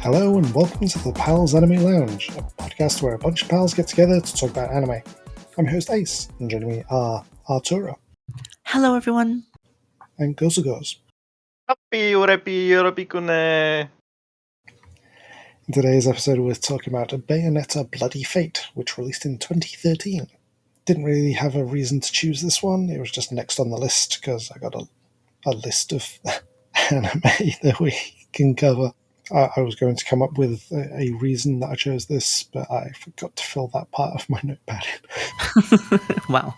Hello and welcome to the Pals Anime Lounge, a podcast where a bunch of pals get together to talk about anime. I'm your host Ace, and joining me are Artura Hello, everyone. and Gorzagorz. Happy In today's episode we're talking about Bayonetta Bloody Fate, which released in 2013. Didn't really have a reason to choose this one, it was just next on the list because I got a list of anime that we can cover. I was going to come up with a reason that I chose this, but I forgot to fill that part of my notepad in. Wow.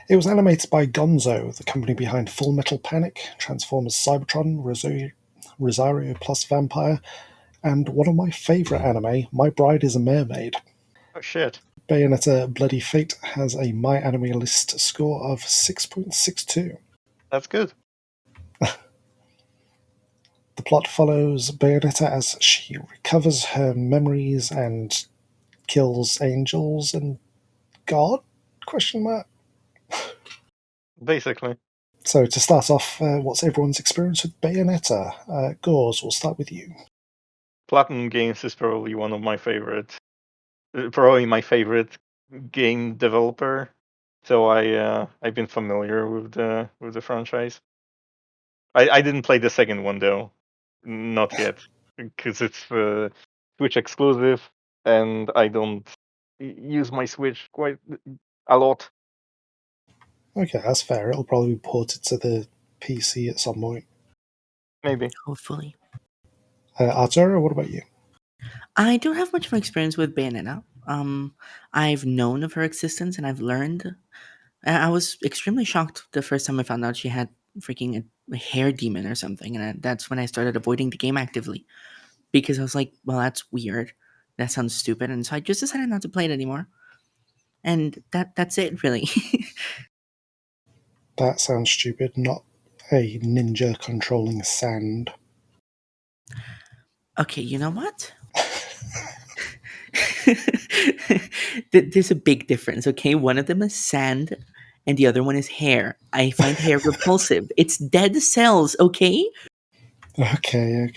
It was animated by Gonzo, the company behind Full Metal Panic, Transformers Cybertron, Rosario Plus Vampire, and one of my favourite anime, My Bride is a Mermaid. Oh shit. Bayonetta Bloody Fate has a My Anime List score of 6.62. That's good. The plot follows Bayonetta as she recovers her memories and kills angels and God? Question mark. Basically. So to start off, what's everyone's experience with Bayonetta? Gorz, we'll start with you. Platinum Games is probably one of my favorite. Probably my favorite game developer. So I've been familiar with the franchise. I didn't play the second one though, not yet, because it's Switch exclusive, and I don't use my Switch quite a lot. Okay, that's fair. It'll probably be ported to the PC at some point. Maybe. Hopefully. Arturo, what about you? I don't have much of an experience with Bayonetta. I've known of her existence and I've learned. I was extremely shocked the first time I found out she had freaking a hair demon or something, and that's when I started avoiding the game actively because I was like, "Well, that's weird. That sounds stupid," and so I just decided not to play it anymore. And that's it, really. That sounds stupid. Not a ninja controlling sand. Okay, you know what? There's a big difference, okay? One of them is sand and the other one is hair. I find hair repulsive. It's dead cells, okay? Okay.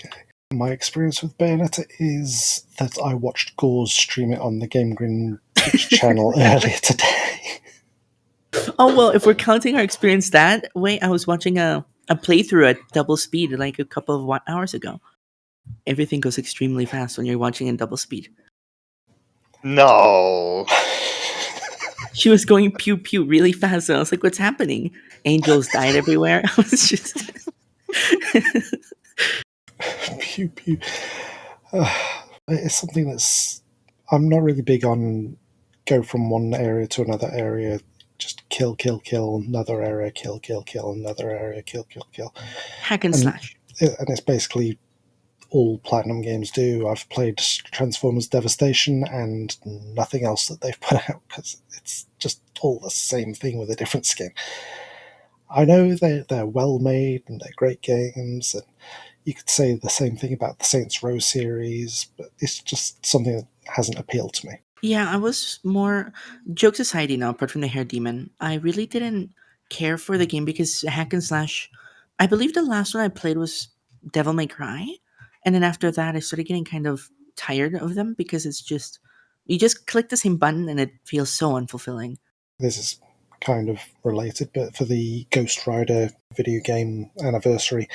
My experience with Bayonetta is that I watched Gorz stream it on the GameGrin Twitch channel earlier today. Oh, well, if we're counting our experience that way, I was watching a playthrough at double speed like a couple of hours ago. Everything goes extremely fast when you're watching in double speed. No. She was going pew pew really fast, and I was like, "What's happening?" Angels died everywhere. I was just. Pew pew. It's something that's. I'm not really big on go from one area to another area, just kill, another area, kill, another area, kill. Hack and And, slash. and it's basically all Platinum games do. I've played Transformers Devastation and nothing else that they've put out because it's just all the same thing with a different skin. I know they're well made and they're great games, and you could say the same thing about the Saints Row series, but it's just something that hasn't appealed to me. Yeah, I was more jokes aside, apart from the hair demon, I really didn't care for the game because hack and slash. I believe the last one I played was Devil May Cry, and then after that, I started getting kind of tired of them because it's just you just click the same button and it feels so unfulfilling. This is kind of related, but for the Ghost Rider video game anniversary,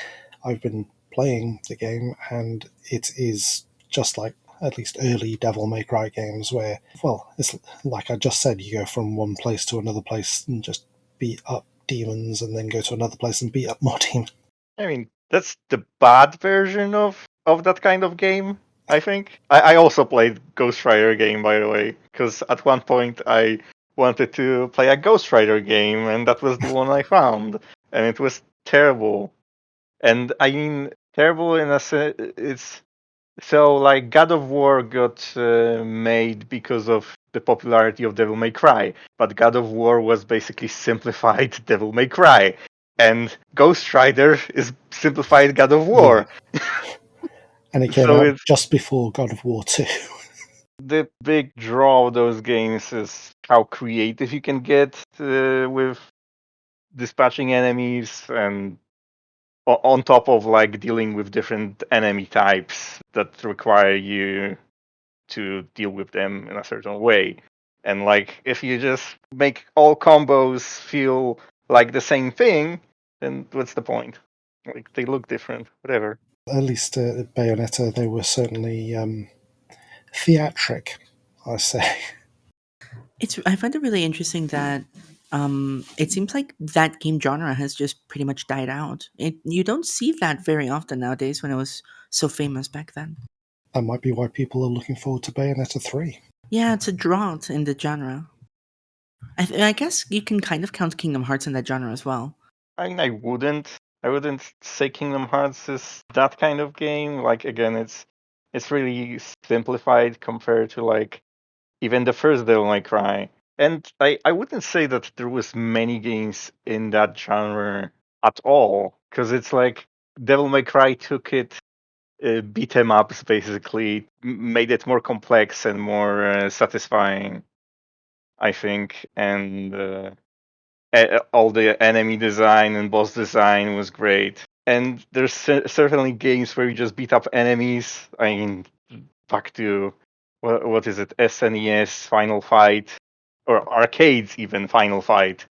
I've been playing the game, and it is just like at least early Devil May Cry games where, well, it's like I just said, you go from one place to another place and just beat up demons and then go to another place and beat up more demons. I mean, that's the bad version of that kind of game, I think. I also played Ghost Rider game, by the way, because at one point I wanted to play a Ghost Rider game, and that was the one I found, and it was terrible. And I mean, terrible in a sense. It's so like God of War got made because of the popularity of Devil May Cry, but God of War was basically simplified Devil May Cry, and Ghost Rider is simplified God of War. And it came So out it's just before God of War 2. the big draw of those games is how creative you can get with dispatching enemies, and on top of like dealing with different enemy types that require you to deal with them in a certain way. And like if you just make all combos feel like the same thing, then what's the point? Like they look different, whatever. At least at Bayonetta, they were certainly theatric, I say. I find it really interesting that it seems like that game genre has just pretty much died out. You don't see that very often nowadays when it was so famous back then. That might be why people are looking forward to Bayonetta 3. Yeah, it's a drought in the genre. I guess you can kind of count Kingdom Hearts in that genre as well. I mean, I wouldn't say Kingdom Hearts is that kind of game. Like again, it's really simplified compared to like even the first Devil May Cry. And I wouldn't say that there was many games in that genre at all, because it's like Devil May Cry took it, beat 'em ups basically, made it more complex and more satisfying, I think, and all the enemy design and boss design was great. And there's certainly games where you just beat up enemies. I mean, back to what is it, SNES Final Fight, or arcades even Final Fight,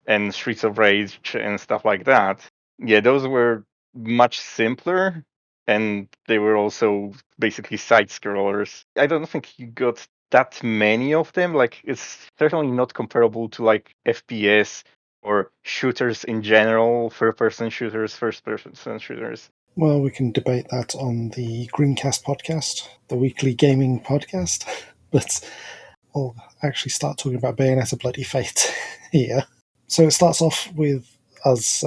and Streets of Rage and stuff like that. Yeah, those were much simpler, and they were also basically side scrollers. I don't think you got that many of them. Like it's certainly not comparable to like FPS or shooters in general, third person shooters, first person shooters. Well, we can debate that on the Greencast podcast, the weekly gaming podcast, but we'll actually start talking about Bayonetta Bloody Fate here. So it starts off with us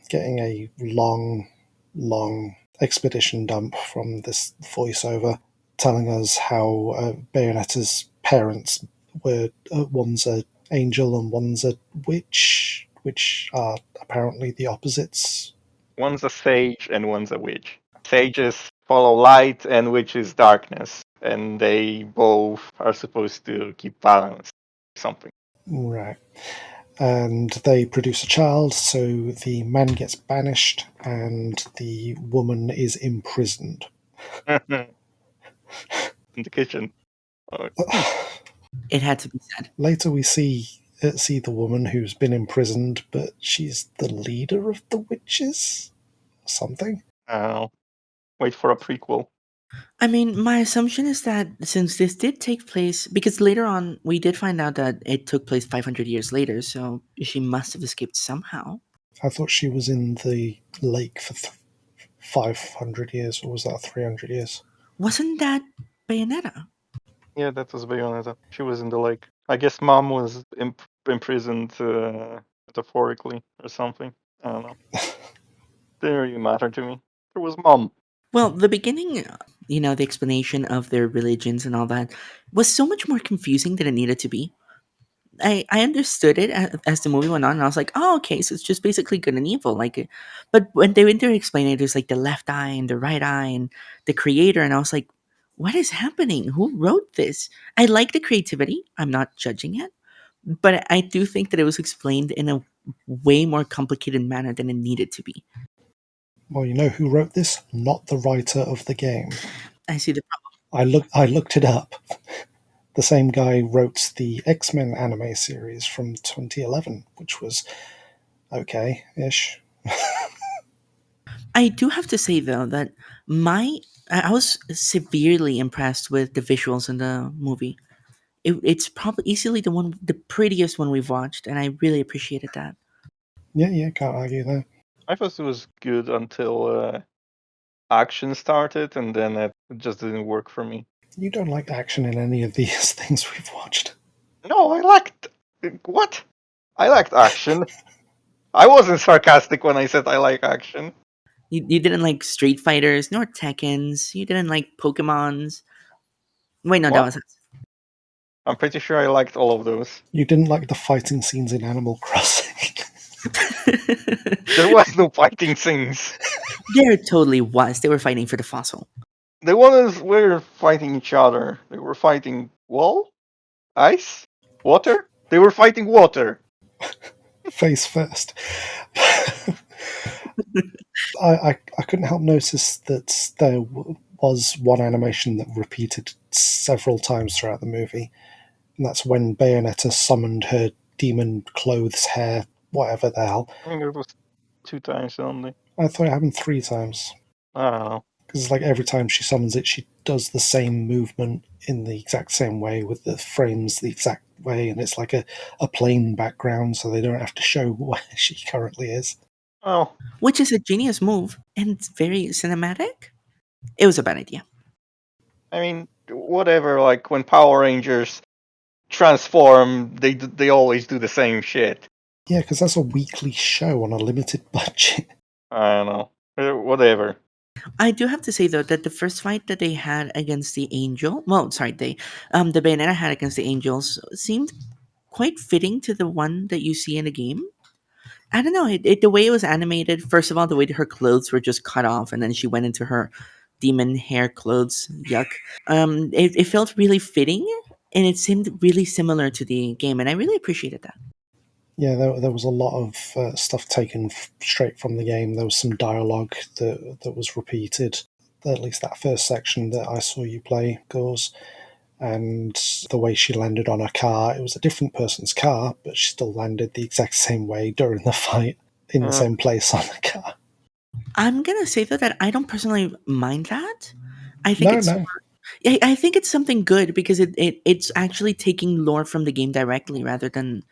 getting a long expedition dump from this voiceover telling us how Bayonetta's parents were one's an angel and one's a witch, which are apparently the opposites. One's a sage and one's a witch. Sages follow light and witches darkness, and they both are supposed to keep balance. Something. Right. And they produce a child, so the man gets banished and the woman is imprisoned. In the kitchen. Oh. It had to be said. Later, we see the woman who's been imprisoned, but she's the leader of the witches, or something. Wait for a prequel. I mean, my assumption is that since this did take place, because later on we did find out that it took place 500 years later, so she must have escaped somehow. I thought she was in the lake for 500 years, or was that 300 years? Wasn't that Bayonetta? Yeah, that was Bayonetta. She was in the lake. I guess Mom was imprisoned metaphorically or something. I don't know. Didn't really matter to me. There was Mom. Well, the beginning, the explanation of their religions and all that was so much more confusing than it needed to be. I understood it as the movie went on, and I was like, oh, okay, so it's just basically good and evil. But when they went there explaining it, there's like the left eye and the right eye and the creator, and I was like, what is happening? Who wrote this? I like the creativity. I'm not judging it, but I do think that it was explained in a way more complicated manner than it needed to be. Well, you know who wrote this? Not the writer of the game. I see the problem. I looked it up. The same guy wrote the X-Men anime series from 2011, which was okay-ish. I do have to say though that I was severely impressed with the visuals in the movie. It's probably easily the prettiest one we've watched, and I really appreciated that. Yeah, can't argue there. I thought it was good until action started, and then it just didn't work for me. You don't like action in any of these things we've watched. No, I liked... What? I liked action. I wasn't sarcastic when I said I like action. You didn't like Street Fighters nor Tekkens. You didn't like Pokemons. Wait, no, that What? was I'm pretty sure I liked all of those. You didn't like the fighting scenes in Animal Crossing. There was no fighting scenes. There totally was. They were fighting for the fossil. The ones were fighting each other. They were fighting wall? Ice? Water? They were fighting water. Face first. I couldn't help notice that there was one animation that repeated several times throughout the movie, and that's when Bayonetta summoned her demon clothes, hair, whatever the hell. I think it was 2 times only. I thought it happened 3 times. I don't know. Because it's like every time she summons it, she does the same movement in the exact same way with the frames the exact way, and it's like a plain background, so they don't have to show where she currently is. Oh, Which is a genius move and it's very cinematic. It was a bad idea. I mean, whatever. Like when Power Rangers transform, they always do the same shit. Yeah, because that's a weekly show on a limited budget. I don't know. Whatever. I do have to say though that the first fight that they had against the angel, well, sorry, the Bayonetta had against the angels seemed quite fitting to the one that you see in the game. I don't know, the way it was animated. First of all, the way that her clothes were just cut off, and then she went into her demon hair clothes. Yuck. It felt really fitting, and it seemed really similar to the game, and I really appreciated that. Yeah, there was a lot of stuff taken straight from the game. There was some dialogue that was repeated, at least that first section that I saw you play, Gauze. And the way she landed on a car, it was a different person's car, but she still landed the exact same way during the fight in the same place on the car. I'm gonna say though that I don't personally mind that. I think No. I think it's something good because it's actually taking lore from the game directly rather than,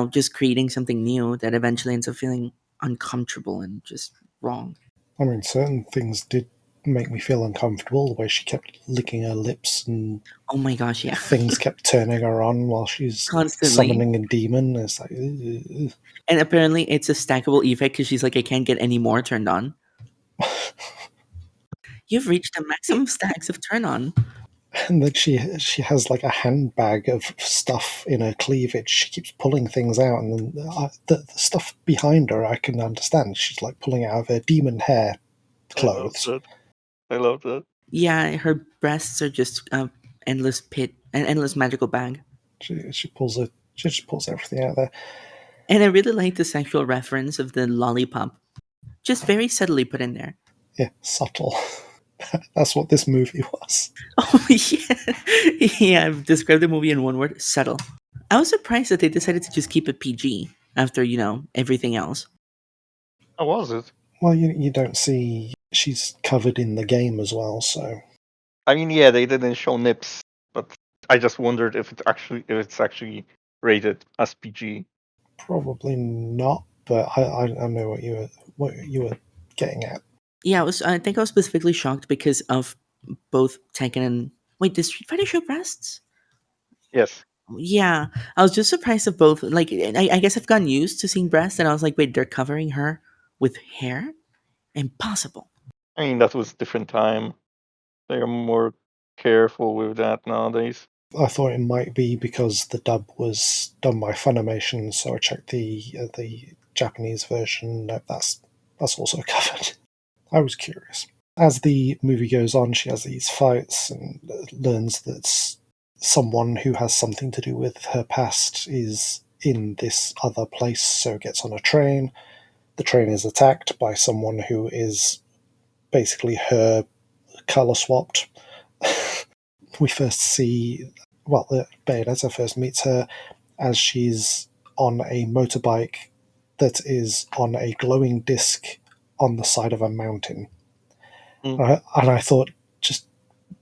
just creating something new that eventually ends up feeling uncomfortable and just wrong. I mean, certain things did make me feel uncomfortable. The way she kept licking her lips and Oh my gosh, yeah. things kept turning her on while she's Constantly. summoning a demon. It's like, ugh. And apparently it's a stackable effect because she's like, I can't get any more turned on. You've reached the maximum stacks of turn on. And then she has like a handbag of stuff in her cleavage. She keeps pulling things out, and then the stuff behind her I can understand. She's like pulling out of her demon hair clothes. I love that. Yeah, her breasts are just endless pit, an endless magical bag. She just pulls everything out there. And I really like the sexual reference of the lollipop. Just very subtly put in there. Yeah, subtle. That's what this movie was. Oh, yeah. Yeah, I've described the movie in one word, subtle. I was surprised that they decided to just keep it PG after, everything else. How was it? Well, you don't see she's covered in the game as well, so I mean, yeah, they didn't show nips, but I just wondered if it's actually rated as PG. probably not. But I know what you were getting at. Yeah, I think I was specifically shocked because of both Tekken and wait, did Street Fighter show breasts? Yes. Yeah, I was just surprised of both. Like, I guess I've gotten used to seeing breasts, and I was like, wait, they're covering her with hair? Impossible. I mean, that was a different time. They're more careful with that nowadays. I thought it might be because the dub was done by Funimation, so I checked the Japanese version. No, that's also covered. I was curious. As the movie goes on, she has these fights and learns that someone who has something to do with her past is in this other place, so gets on a train. The train is attacked by someone who is basically her colour swapped. We first see, well, Bayonetta first meets her as she's on a motorbike that is on a glowing disc on the side of a mountain. And I thought, just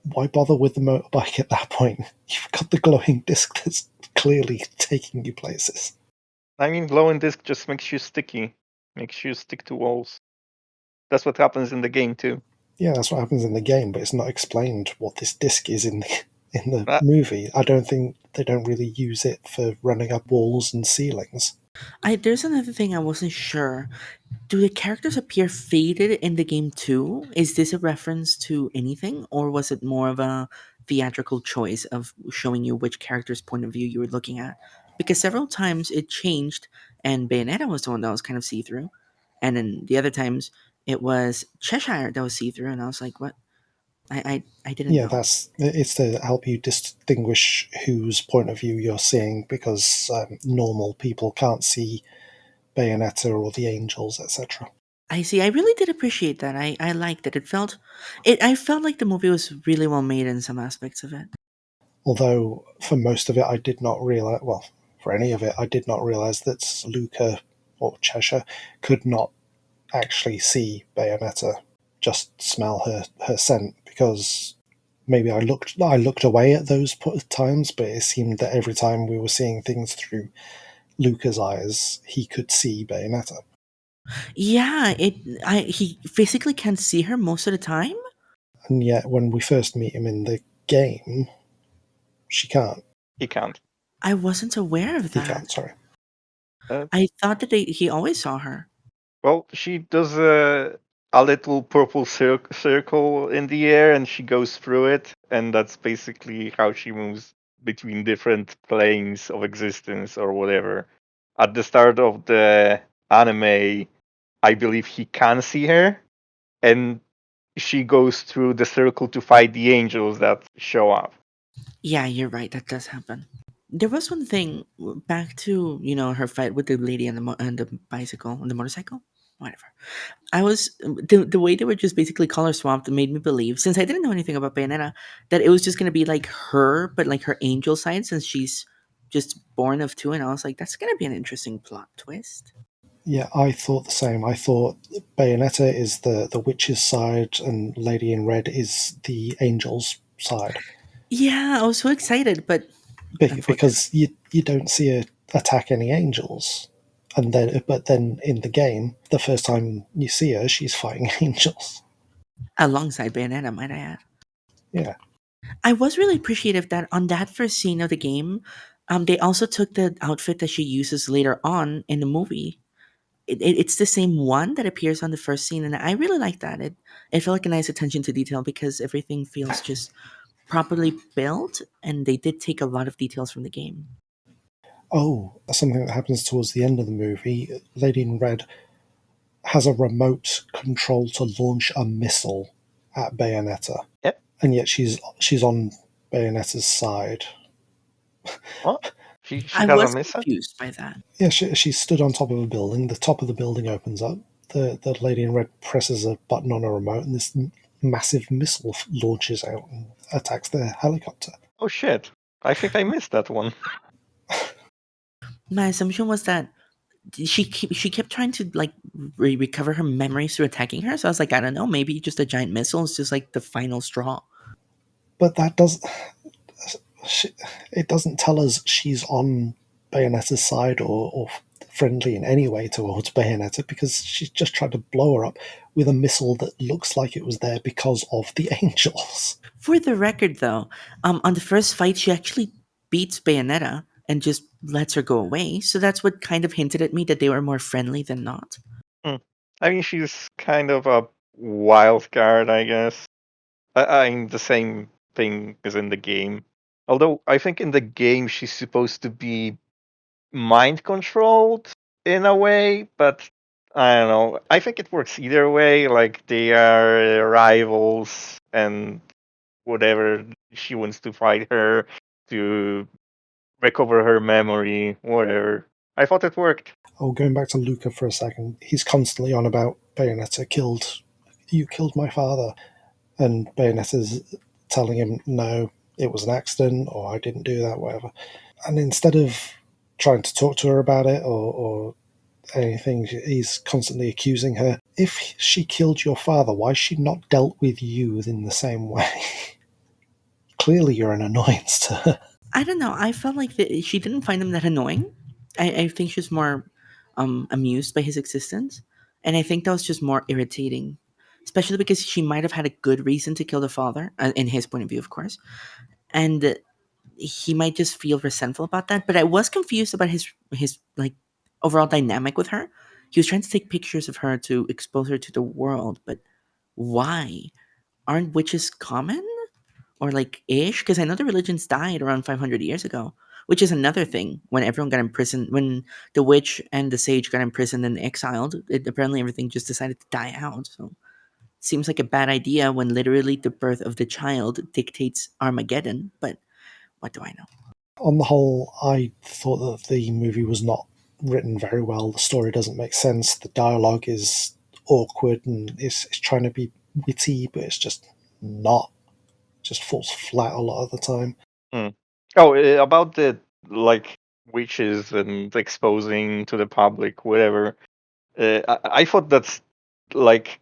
why bother with the motorbike at that point? You've got the glowing disc that's clearly taking you places. I mean, glowing disc just makes you sticky, makes you stick to walls. That's what happens in the game too. Yeah, that's what happens in the game, but it's not explained what this disc is in the Ah. movie. I don't think they don't really use it for running up walls and ceilings. There's another thing I wasn't sure. Do the characters appear faded in the game too? Is this a reference to anything, or was it more of a theatrical choice of showing you which character's point of view you were looking at? Because several times it changed, and Bayonetta was the one that was kind of see through, and then the other times it was Cheshire that was see through, and I was like, what? I didn't Yeah, know. it's to help you distinguish whose point of view you're seeing, because normal people can't see Bayonetta or the angels, etc. I see. I really did appreciate that. I liked it. I felt like the movie was really well made in some aspects of it. Although for most of it, I did not realize. Well, for any of it, I did not realize that Luca or Cheshire could not actually see Bayonetta, just smell her scent, because maybe I looked away at those times, but it seemed that every time we were seeing things through Luca's eyes, he could see Bayonetta. Yeah, he physically can't see her most of the time. And yet, when we first meet him in the game, she can't. He can't. I wasn't aware of He that. can't. Sorry. I thought that he always saw her. Well, she does a little purple circle in the air, and she goes through it, and that's basically how she moves between different planes of existence or whatever. At the start of the anime, I believe he can see her, and she goes through the circle to fight the angels that show up. Yeah, you're right. That does happen. There was one thing back to her fight with the lady on the bicycle on the motorcycle, whatever. I was the way they were just basically color swapped made me believe, since I didn't know anything about Bayonetta, that it was just gonna be like her, but like her angel side, since she's just born of two. And I was like, that's gonna be an interesting plot twist. Yeah, I thought the same. I thought Bayonetta is the witch's side, and Lady in Red is the angel's side. Yeah, I was so excited, but unfortunately, Because you don't see her attack any angels, but then in the game, the first time you see her, she's fighting angels. alongside Bayonetta, might I add. Yeah. I was really appreciative that on that first scene of the game, they also took the outfit that she uses later on in the movie. It's the same one that appears on the first scene, and I really like that. It felt like a nice attention to detail because everything feels just properly built, and they did take a lot of details from the game. Oh, something that happens towards the end of the movie. Lady in Red has a remote control to launch a missile at Bayonetta, Yep. and yet she's on Bayonetta's side. What? She I has a was missile? confused by that. Yeah, she stood on top of a building. The top of the building opens up. The lady in red presses a button on a remote, and this massive missile launches out and attacks the helicopter. Oh shit. I think I missed that one. My assumption was that she kept trying to like recover her memories through attacking her. So I was like, I don't know, maybe just a giant missile is just like the final straw. But it doesn't tell us she's on Bayonetta's side or friendly in any way towards Bayonetta, because she's just tried to blow her up with a missile that looks like it was there because of the angels. For the record, though, on the first fight, she actually beats Bayonetta and just lets her go away. So that's what kind of hinted at me that they were more friendly than not. Hmm. I mean, she's kind of a wild card, I guess. I mean, the same thing as in the game. Although I think in the game she's supposed to be mind controlled in a way, but I don't know. I think it works either way. Like they are rivals, and whatever she wants to fight her to recover her memory, whatever. I thought it worked. Oh, going back to Luca for a second, he's constantly on about Bayonetta you killed my father, and Bayonetta's telling him no, it was an accident, or I didn't do that, whatever. And instead of trying to talk to her about it or anything, he's constantly accusing her. If she killed your father, why has she not dealt with you in the same way? Clearly, you're an annoyance to her. I don't know. I felt like she didn't find him that annoying. I think she was more amused by his existence. And I think that was just more irritating, especially because she might have had a good reason to kill the father, in his point of view, of course. And he might just feel resentful about that. But I was confused about his like overall dynamic with her. He was trying to take pictures of her to expose her to the world, but why? Aren't witches common or like ish? Because I know the religions died around 500 years ago, which is another thing. When everyone got imprisoned, when the witch and the sage got imprisoned and exiled, apparently everything just decided to die out. So it seems like a bad idea when literally the birth of the child dictates Armageddon. But what do I know? On the whole, I thought that the movie was not written very well. The story doesn't make sense. The dialogue is awkward and it's trying to be witty, but it's just not. Just falls flat a lot of the time. Oh, about the like witches and exposing to the public, whatever. I thought that's like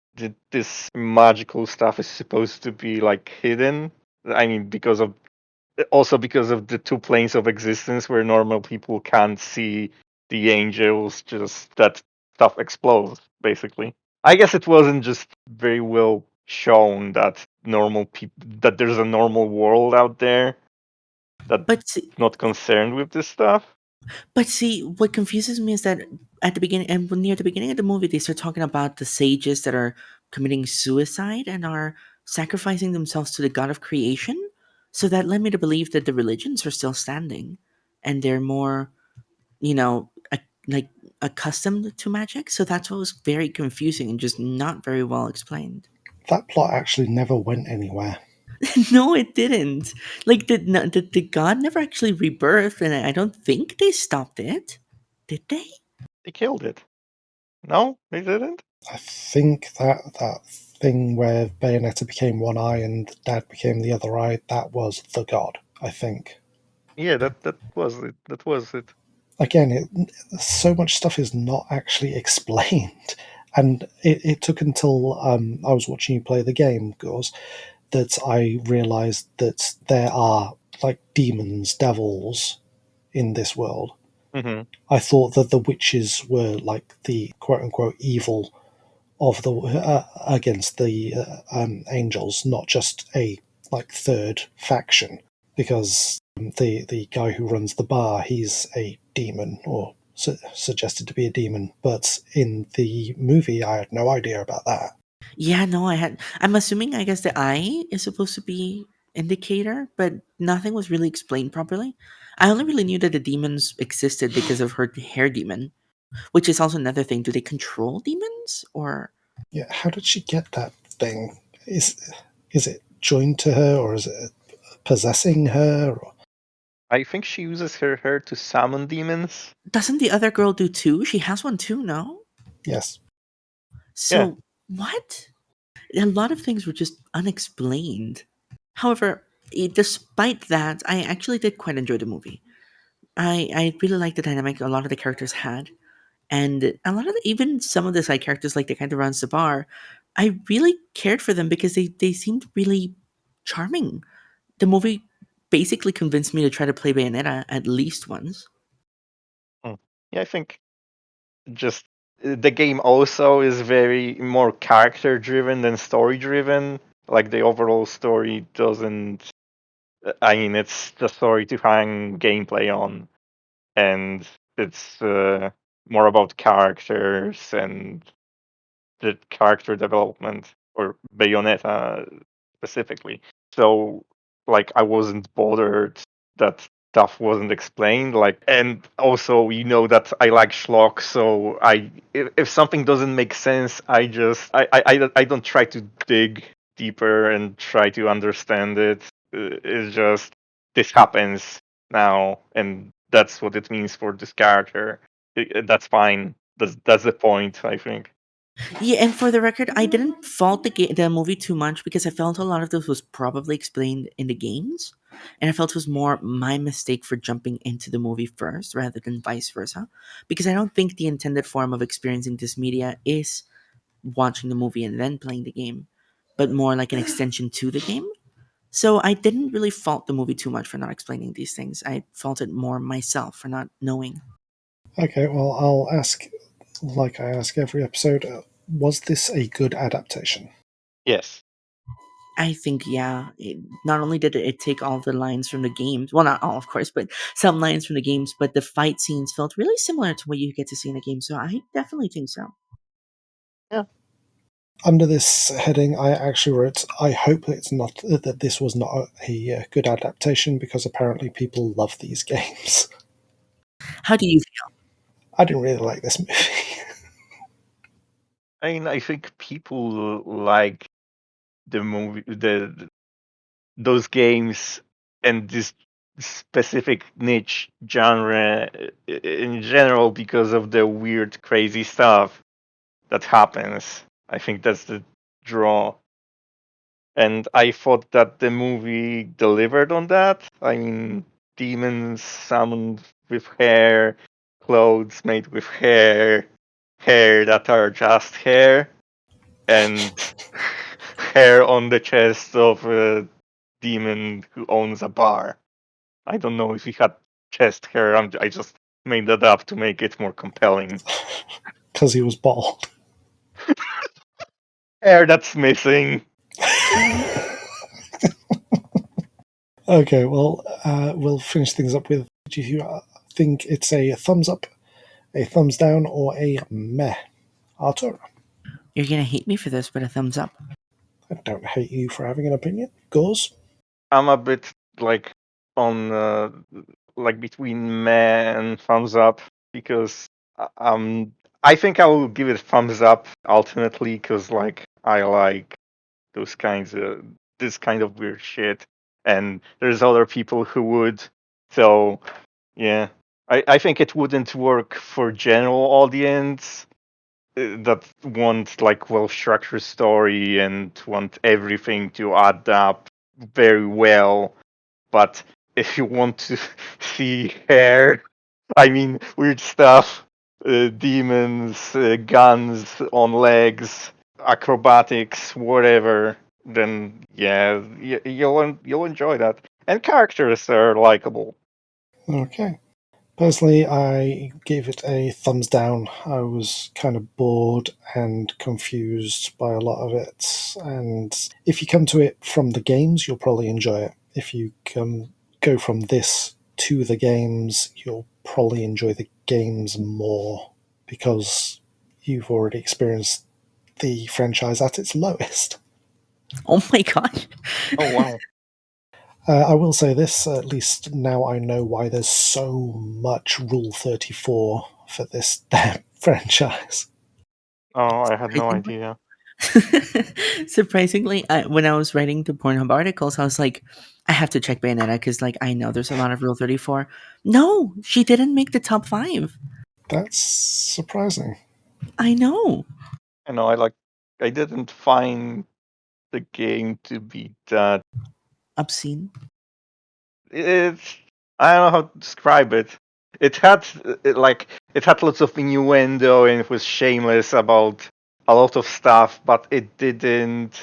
this magical stuff is supposed to be like hidden. I mean, because of the two planes of existence where normal people can't see the angels, just that stuff explodes, basically. I guess it wasn't just very well shown that normal people that there's a normal world out there that's But see, not concerned with this stuff. what confuses me is that at the beginning and near the beginning of the movie, they start talking about the sages that are committing suicide and are sacrificing themselves to the god of creation. So that led me to believe that the religions are still standing, and they're more, like accustomed to magic. So that's what was very confusing and just not very well explained. That plot actually never went anywhere. No, it didn't. Like the god never actually rebirthed, and I don't think they stopped it. Did they? They killed it. No, they didn't. I think that thing where Bayonetta became one eye and Dad became the other eye, that was the god, I think. Yeah, that was it. That was it. Again, so much stuff is not actually explained. And it took until I was watching you play the game, Gauze, that I realised that there are like demons, devils in this world. Hmm. I thought that the witches were like the quote unquote evil of the against the angels, not just a like third faction. Because the guy who runs the bar, he's a demon or suggested to be a demon, but in the movie, I had no idea about that. Yeah, no, I had. I'm assuming, I guess the eye is supposed to be indicator, but nothing was really explained properly. I only really knew that the demons existed because of her hair demon, which is also another thing. Do they control demons or? Yeah, how did she get that thing? Is it joined to her, or is it possessing her? Or, I think she uses her hair to summon demons. Doesn't the other girl do too? She has one too, no? yes, Yeah, So what? A lot of things were just unexplained. However, despite that, I actually did quite enjoy the movie. I really liked the dynamic a lot of the characters had, and a lot of even some of the side characters, like the guy that runs the bar, I really cared for them because they seemed really charming. The movie basically convinced me to try to play Bayonetta at least once. mm. Yeah. I think just the game also is very more character driven than story driven. Like the overall story doesn't. I mean, it's the story to hang gameplay on, and it's more about characters and the character development or Bayonetta specifically. So like I wasn't bothered that stuff wasn't explained. Like and also you know that I like schlock, so if something doesn't make sense, I don't try to dig deeper and try to understand it. It's just this happens now, and that's what it means for this character. That's fine. That's the point, I think. Yeah, and for the record, I didn't fault the movie too much because I felt a lot of this was probably explained in the games, and I felt it was more my mistake for jumping into the movie first rather than vice versa. Because I don't think the intended form of experiencing this media is watching the movie and then playing the game, but more like an extension to the game. So I didn't really fault the movie too much for not explaining these things. I faulted more myself for not knowing. okay. Well, I'll ask, like I ask every episode, was this a good adaptation? Yes. I think, yeah. Not only did it take all the lines from the games, well, not all, of course, but some lines from the games, but the fight scenes felt really similar to what you get to see in a game. So I definitely think so. Yeah. Under this heading, I actually wrote, I hope it's not that this was not a good adaptation because apparently people love these games. How do you feel? I didn't really like this movie. I mean, I think people like the movie, those games, and this specific niche genre in general because of the weird, crazy stuff that happens. I think that's the draw. And I thought that the movie delivered on that. I mean, demons summoned with hair, clothes made with hair, hair that are just hair, and hair on the chest of a demon who owns a bar. I don't know if he had chest hair. I just made that up to make it more compelling. Because he was bald. Hair that's missing. Okay, well, we'll finish things up with, do you think it's a thumbs up, a thumbs down, or a meh? Artur? You're gonna hate me for this, but a thumbs up. I don't hate you for having an opinion. Gorz? I'm a bit like on like between meh and thumbs up because I think I will give it a thumbs up ultimately because like I like those kinds of this kind of weird shit, and there's other people who would. So yeah, I think it wouldn't work for general audience that want like well structured story and want everything to add up very well. But if you want to see hair, I mean weird stuff, demons, guns on legs, acrobatics, whatever, then yeah, you'll enjoy that. And characters are likable. Okay. Personally, I gave it a thumbs down. I was kind of bored and confused by a lot of it. And if you come to it from the games, you'll probably enjoy it. If you go from this to the games, you'll probably enjoy the games more because you've already experienced the franchise at its lowest. Oh my gosh. Oh wow. I will say this, at least now I know why there's so much Rule 34 for this damn franchise. Oh, I had no idea. Surprisingly, when I was writing the Pornhub articles, I was like, I have to check Bayonetta because, like, I know there's a lot of Rule 34. No, she didn't make the top 5. That's surprising. I know. I know. I didn't find the game to be that. Obscene. It's I don't know how to describe it. It had it had lots of innuendo and it was shameless about a lot of stuff, but it didn't.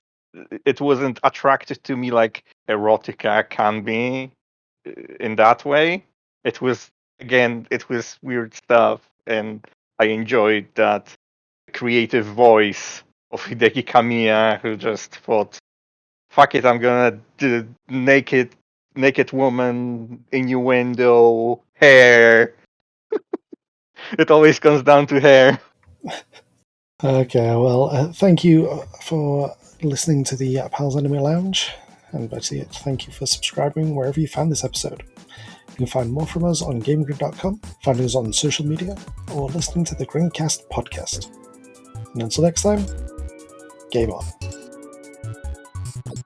It wasn't attracted to me like erotica can be in that way. It was it was weird stuff, and I enjoyed that creative voice of Hideki Kamiya, who just thought, "Fuck it, I'm gonna do naked woman innuendo hair." It always comes down to hair. Okay, well, thank you for listening to the Pals Anime Lounge, and that's it. Thank you for subscribing wherever you found this episode. You can find more from us on GameGrin.com, find us on social media, or listening to the Grincast podcast. And until next time, game on.